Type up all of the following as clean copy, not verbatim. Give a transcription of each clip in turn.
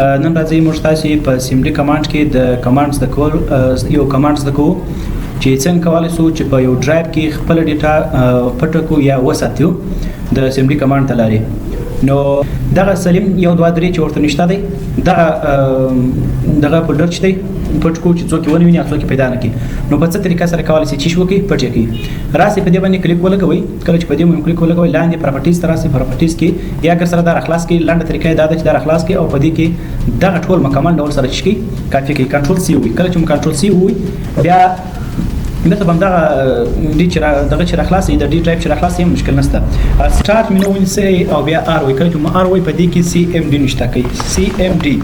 نن راځي موږ تاسو په سیمډي کمانډ کې د کمانډز د کول یو کمانډز د کو چې څنګه کولای شو چې په یو ډرایو کې خپل ډیټا پټ کو یا وساتو د سیمډي کمانډ تلاري نو دغه سلیم یو دوه درې چې ورته نشته دی دغه فولډر چې دی پټ کو چې څوک ونه ویني څوک پیدا نه کی نو په څه طریقه سره کولای شي چې شو کې پټ کی راسي په دې باندې کلیک ولګوي کله چې په دې باندې کلیک ولګوي لاندې پراپرټیز تراسي پراپرټیز کې یا اگر سره دا اخلاص کې لاندې طریقه دا د اخلاص کې او په دې کې دغه ټول مکمل ډول سره چې کافي کې کنټرول سی وي کله چې کنټرول سی وي بیا مثلا بندغه دي چې دغه چې خلاص دی د ډي ډرایو چې خلاص یې مشکل نشته سٹارټ مینو ونسي او بیا ار وی کله چې ار وی په دې کې سی ام ډي نشته کوي سی ام ډي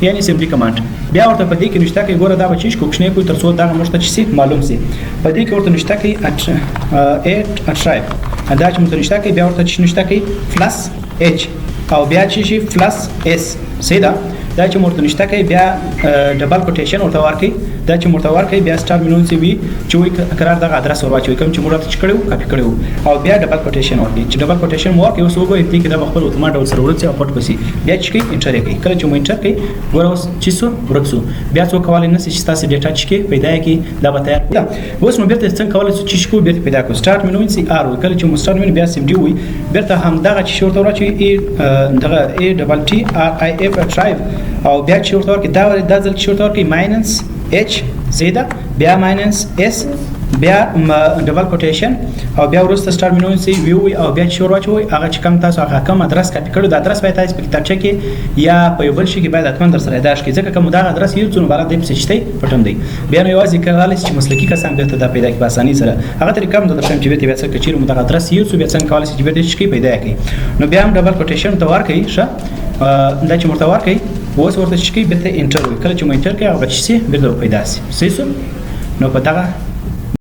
یعنی سیمډي کمانډ بیا ورته په دې کې نشته کې ګوره دا بچیش کوښنه کوي تر څو دا مشته چې معلوم سي په دې کې ورته نشته کې 8 ټرایب دا چې مت نشته کې بیا ورته چې نشته کې پلس اچ او بیا چې پلس اس سیدا دا چې مرته نشته کې بیا ډبل کوټیشن ورته ورکي دا چې مرته ورکي بیا سٹار مینو سی وی چې وي قرار دغه ادرس ورواچوي کوم چې مرته کړو کاپی کړو او بیا ډبل کوټیشن ورکي چې ډبل کوټیشن ورکي اوس وګورئ چې دا خپل اتومات ډول سره ورته پټ پسی بیا چې انټر کوي کله چې مو انټر کوي ګوروس چې سو ورکسو بیا څو کولای نه شي چې تاسو ډیټا چې پیدا کی دا به تیار اوس نو بیرته څنګه کولای شو چې کو بیرته پیدا کو سٹارټ مینو سی ار کله چې مو سٹارټ مینو بیا سیم ډي وي بیرته هم دغه چې ورته ورچوي دغه ای ډبل ټي ار آی اف ټرایب او بیا چې ورته ورکي دا ځل چې ورته ورکي ماینس اچ زیاده بیا ماینس اس بیا ډبل کوټیشن او بیا ورسته سٹار مینو سی ویو او بیا چې ورواچوي هغه چې کوم تاسو هغه کوم ادرس کاپی کړو د ادرس به تاسو په کتابچه کې یا په یو بل شي کې باید اتمن در سره یاداش کې ځکه کوم دا ادرس یو څونه بلد دی پسشته پټم دی بیا نو یوازې کولای شي چې مسلکی کسان به ته دا پیدا کی په اسانۍ سره هغه طریقه هم د درشم چې به څه کچیر مو دا ادرس یو څه به څنګه کولای شي چې به دې پیدا کی نو بیا هم ډبل کوټیشن ته ورکړي ښه دا چې مرته ورکړي اوس ورته چې به ته انټر وکړي کله چې مو انټر کړي هغه چې به پیدا شي نو په دغه